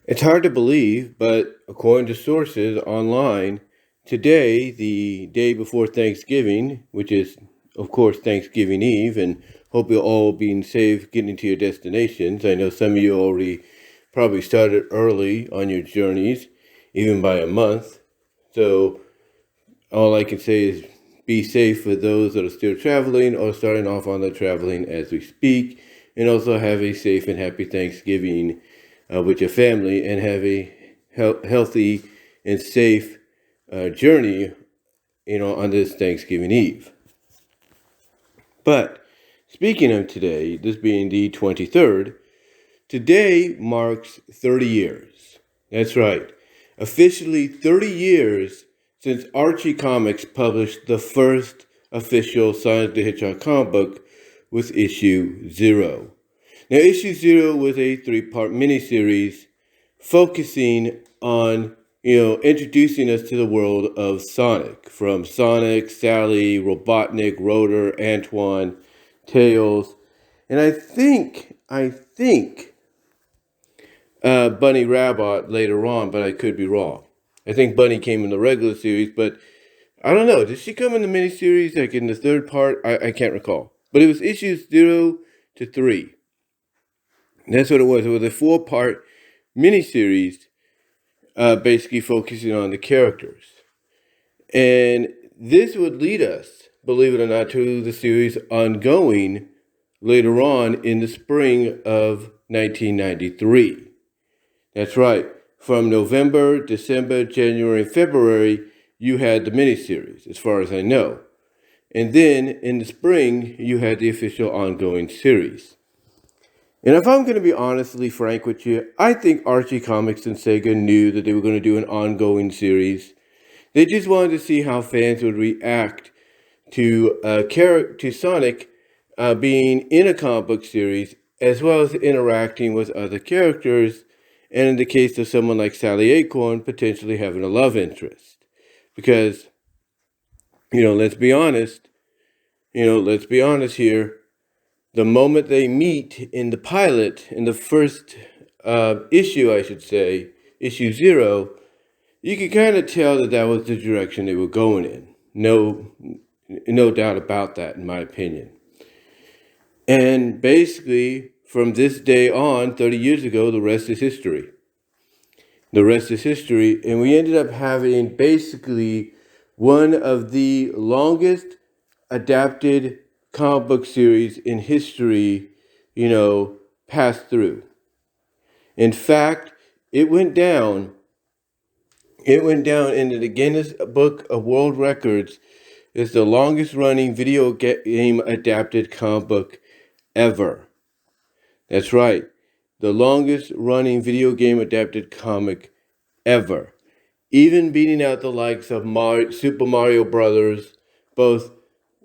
It's hard to believe, but according to sources online, today, the day before Thanksgiving, which is, of course, Thanksgiving Eve, and hope you're all being safe getting to your destinations. I know some of you already probably started early on your journeys, even by a month. So, all I can say is be safe for those that are still traveling or starting off on the traveling as we speak, and also have a safe and happy Thanksgiving with your family, and have a healthy and safe journey, on this Thanksgiving Eve. But speaking of today, this being the 23rd, today marks 30 years. That's right. Officially 30 years since Archie Comics published the first official Sonic the Hedgehog comic book with issue 0. Now, issue 0 was a 3-part miniseries focusing on, introducing us to the world of Sonic. From Sonic, Sally, Robotnik, Rotor, Antoine, Tails, and I think Bunny Rabbit later on, but I could be wrong. I think Bunny came in the regular series, but I don't know. Did she come in the miniseries, like in the third part? I can't recall. But it was issues 0 to 3. And that's what it was. It was a 4-part miniseries, basically focusing on the characters. And this would lead us, believe it or not, to the series ongoing later on in the spring of 1993. That's right. From November, December, January, and February, you had the miniseries, as far as I know. And then in the spring, you had the official ongoing series. And if I'm going to be honestly frank with you, I think Archie Comics and Sega knew that they were going to do an ongoing series. They just wanted to see how fans would react to Sonic being in a comic book series, as well as interacting with other characters, and in the case of someone like Sally Acorn, potentially having a love interest. Because, let's be honest here, the moment they meet in the pilot, in the first issue, I should say, issue 0, you could kind of tell that was the direction they were going in. No doubt about that, in my opinion. And basically, from this day on, 30 years ago, the rest is history. The rest is history, and we ended up having basically one of the longest adapted comic book series in history, passed through. In fact, it went down into the Guinness Book of World Records as the longest running video game adapted comic book ever. That's right. The longest running video game adapted comic ever. Even beating out the likes of Super Mario Brothers, both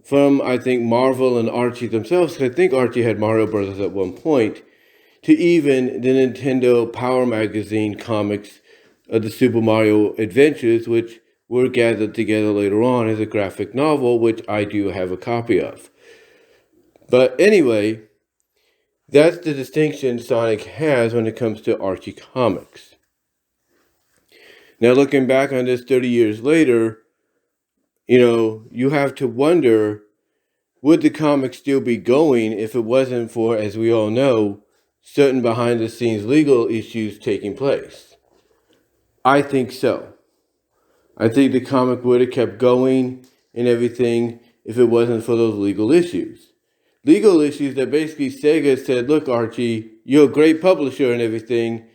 from, I think, Marvel and Archie themselves, because I think Archie had Mario Brothers at one point, to even the Nintendo Power Magazine comics of the Super Mario Adventures, which were gathered together later on as a graphic novel, which I do have a copy of. But anyway, that's the distinction Sonic has when it comes to Archie Comics. Now, looking back on this 30 years later, you have to wonder, would the comic still be going if it wasn't for, as we all know, certain behind-the-scenes legal issues taking place? I think so. I think the comic would have kept going and everything if it wasn't for those legal issues. Legal issues that basically Sega said, look, Archie, you're a great publisher and everything,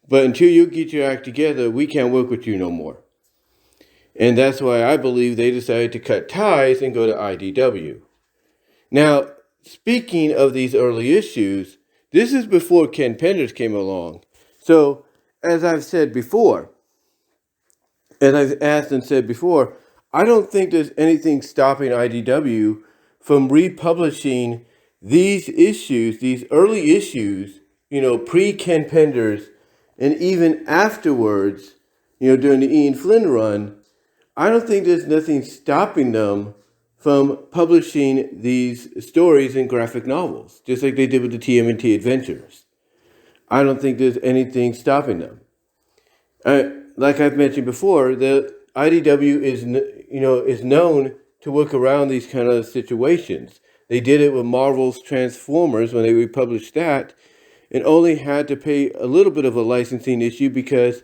but until you get your act together, we can't work with you no more. And that's why I believe they decided to cut ties and go to IDW. Now, speaking of these early issues, this is before Ken Penders came along. So, as I've said before, as I've asked and said before, I don't think there's anything stopping IDW from republishing these issues, these early issues, pre-Ken Penders, and even afterwards, during the Ian Flynn run. I don't think there's nothing stopping them from publishing these stories in graphic novels, just like they did with the TMNT Adventures. I don't think there's anything stopping them. Like I've mentioned before, the IDW is known to work around these kind of situations. They did it with Marvel's Transformers when they republished that, and only had to pay a little bit of a licensing issue because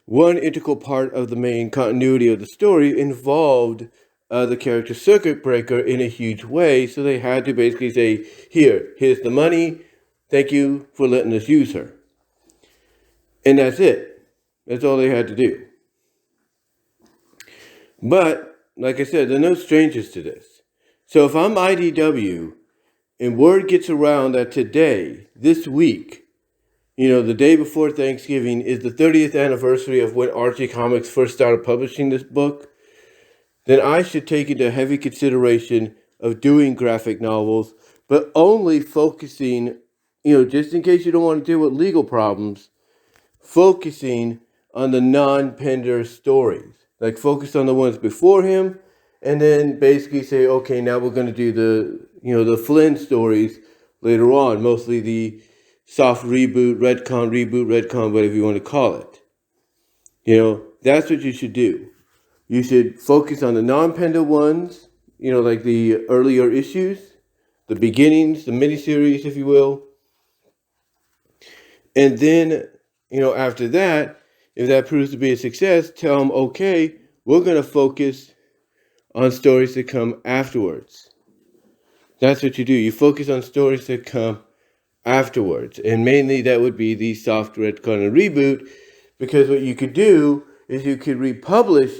one integral part of the main continuity of the story involved the character Circuit Breaker in a huge way, so they had to basically say, here's the money, thank you for letting us use her. And that's it. That's all they had to do. But, like I said, they're no strangers to this. So if I'm IDW and word gets around that today, this week, the day before Thanksgiving is the 30th anniversary of when Archie Comics first started publishing this book, then I should take into heavy consideration of doing graphic novels, but only focusing, just in case you don't want to deal with legal problems, focusing on the non-Pender stories. Like focus on the ones before him, and then basically say, okay, now we're going to do the Flynn stories later on, mostly the soft reboot, retcon, whatever you want to call it. That's what you should do. You should focus on the non-Pender ones, like the earlier issues, the beginnings, the miniseries, if you will. And then, after that, if that proves to be a success, tell them, okay, we're going to focus on stories that come afterwards. That's what you do. You focus on stories that come afterwards. And mainly that would be the soft retcon and reboot, because what you could do is you could republish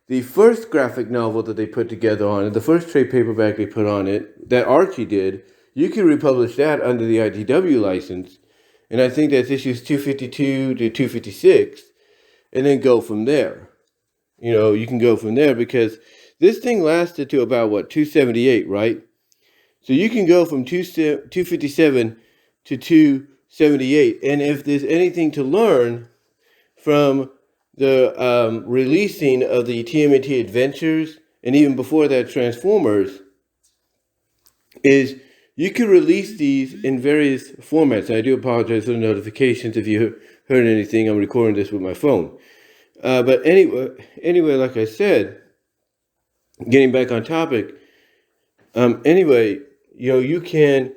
the first graphic novel that they put together on it, the first trade paperback they put on it, that Archie did. You could republish that under the IDW license, and I think that's issues 252 to 256, and then go from there. You can go from there because this thing lasted to about, 278, right? So you can go from 257 to 278, and if there's anything to learn from the releasing of the TMNT Adventures, and even before that Transformers, is you can release these in various formats. And I do apologize for the notifications if you heard anything. I'm recording this with my phone. But anyway, like I said, getting back on topic, you can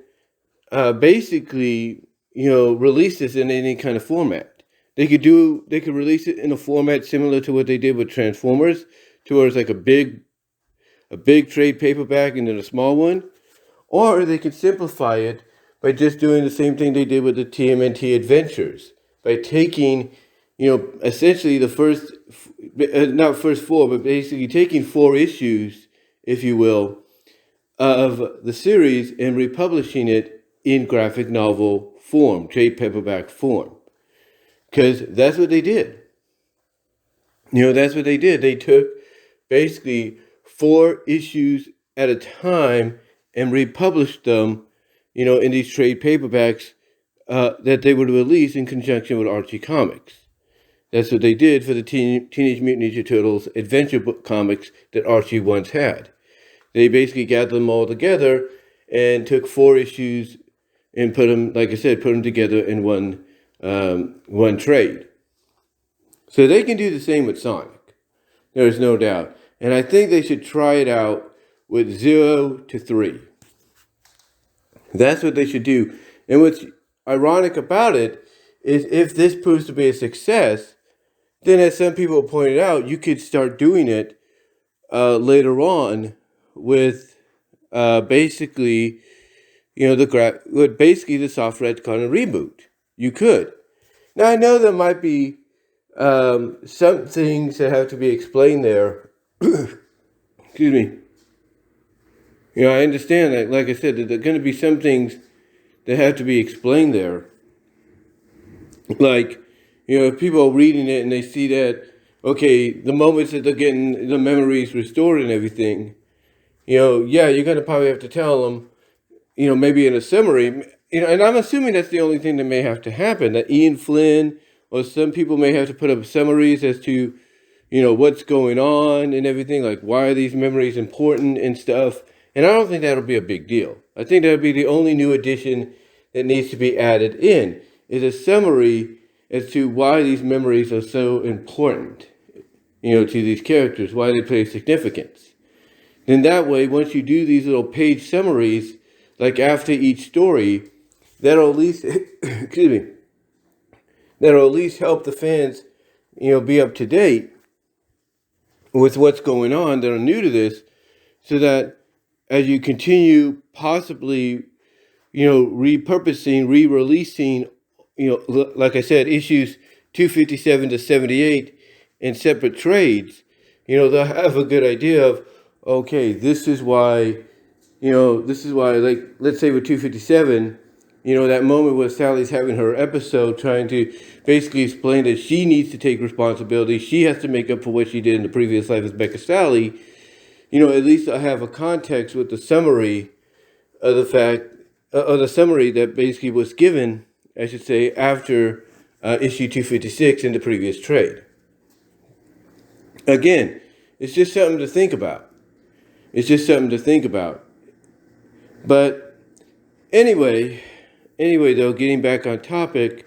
basically, release this in any kind of format. They could release it in a format similar to what they did with Transformers, to where it's like a big trade paperback and then a small one. Or they could simplify it by just doing the same thing they did with the TMNT Adventures, by taking, essentially the not first four, but basically taking 4 issues, if you will, of the series and republishing it in graphic novel form, trade paperback form. Because that's what they did. That's what they did. They took basically 4 issues at a time and republished them, in these trade paperbacks that they would release in conjunction with Archie Comics. That's what they did for the Teenage Mutant Ninja Turtles adventure book comics that Archie once had. They basically gathered them all together and took 4 issues and put them together in one trade. So they can do the same with Sonic. There's no doubt. And I think they should try it out with 0 to 3. That's what they should do. And what's ironic about it is if this proves to be a success, then as some people pointed out, you could start doing it later on with basically, the soft retcon and reboot. You could. Now I know there might be some things that have to be explained there. Excuse me. I understand that, like I said, that there are going to be some things that have to be explained there. Like, if people are reading it and they see that, okay, the moments that they're getting the memories restored and everything, you're going to probably have to tell them, maybe in a summary, and I'm assuming that's the only thing that may have to happen, that Ian Flynn or some people may have to put up summaries as to, what's going on and everything, like why are these memories important and stuff. And I don't think that'll be a big deal. I think that'll be the only new addition that needs to be added in, is a summary as to why these memories are so important, to these characters, why they play significance. Then that way, once you do these little page summaries, like after each story, that'll at least, excuse me, that'll at least help the fans, be up to date with what's going on that are new to this, so that as you continue possibly, repurposing, re-releasing, like I said, issues 257 to 78 in separate trades, they'll have a good idea of, okay, this is why, like, let's say with 257, that moment where Sally's having her episode trying to basically explain that she needs to take responsibility. She has to make up for what she did in the previous life as Becca Sally. At least I have a context with the summary of the summary that basically was given, I should say, after issue 256 in the previous trade. Again, it's just something to think about. But anyway, though, getting back on topic,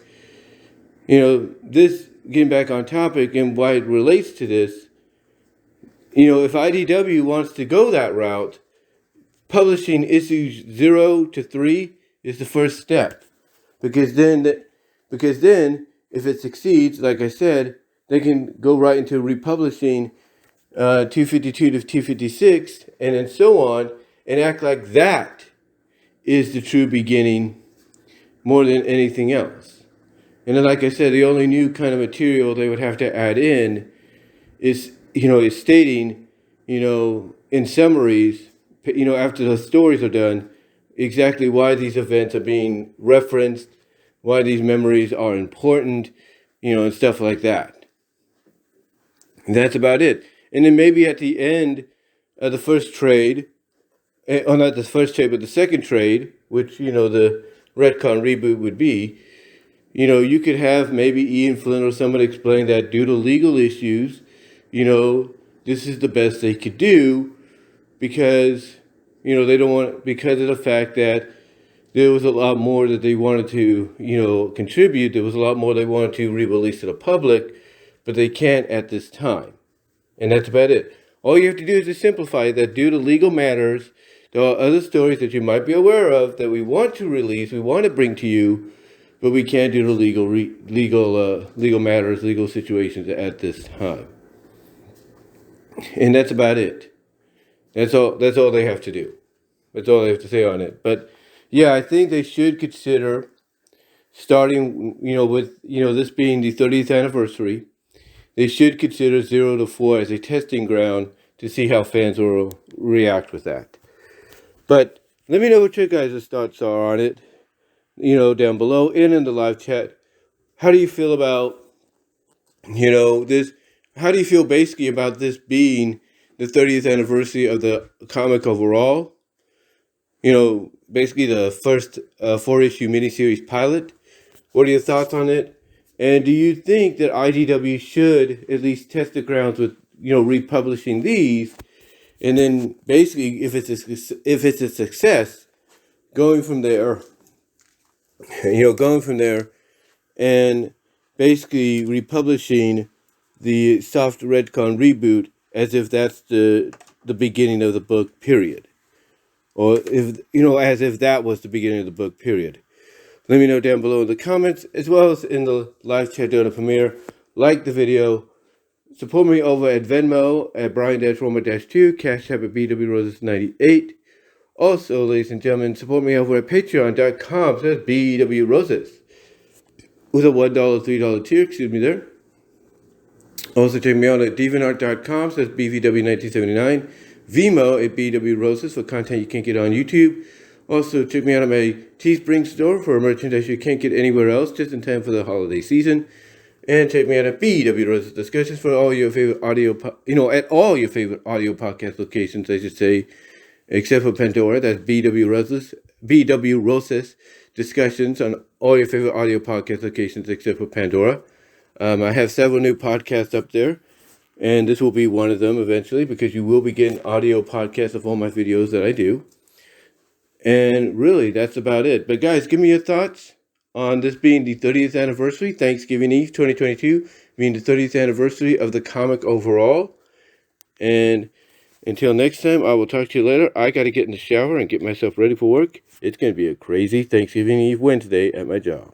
getting back on topic and why it relates to this, if IDW wants to go that route, publishing issues 0 to 3 is the first step. Because then, if it succeeds, like I said, they can go right into republishing 252 to 256, and then so on, and act like that is the true beginning more than anything else. And then, like I said, the only new kind of material they would have to add in is stating, in summaries, after the stories are done, exactly why these events are being referenced, why these memories are important, and stuff like that. And that's about it. And then maybe at the end of the first trade, not the first trade, but the second trade, which, the retcon reboot would be, you could have maybe Ian Flynn or someone explain that due to legal issues, this is the best they could do because, they don't want, because of the fact that there was a lot more that they wanted to, contribute. There was a lot more they wanted to re-release to the public, but they can't at this time. And that's about it. All you have to do is to simplify that due to legal matters, there are other stories that you might be aware of that we want to release, we want to bring to you, but we can't do the legal matters, legal situations at this time. And that's about it. That's all they have to do. That's all they have to say on it. But yeah, I think they should consider starting, with, this being the 30th anniversary, they should consider 0 to 4 as a testing ground to see how fans will react with that. But let me know what your guys' thoughts are on it, down below and in the live chat. How do you feel about, this? How do you feel basically about this being the 30th anniversary of the comic overall? Basically the first 4-issue miniseries pilot. What are your thoughts on it? And do you think that IDW should at least test the grounds with, republishing these, and then basically if it's a success, going from there, and basically republishing the soft retcon reboot as if that's the beginning of the book, period. Or if, as if that was the beginning of the book, period. Let me know down below in the comments, as well as in the live chat during the premiere. Like the video. Support me over at Venmo at Brian-Roma-2, Cash App at BWRoses98. Also, ladies and gentlemen, support me over at Patreon.com, so that's BWRoses. With a $1, $3 tier, excuse me there. Also check me out at DeviantArt.com, so that's BVW1979. VENMO at BW Roses for content you can't get on YouTube. Also, check me out at my Teespring store for merchandise you can't get anywhere else, just in time for the holiday season. And check me out at BW Roses Discussions for all your favorite at all your favorite audio podcast locations, I should say, except for Pandora. That's BW Roses Discussions on all your favorite audio podcast locations except for Pandora. I have several new podcasts up there. And this will be one of them eventually, because you will be getting audio podcasts of all my videos that I do. And really, that's about it. But guys, give me your thoughts on this being the 30th anniversary, Thanksgiving Eve 2022, being the 30th anniversary of the comic overall. And until next time, I will talk to you later. I got to get in the shower and get myself ready for work. It's going to be a crazy Thanksgiving Eve Wednesday at my job.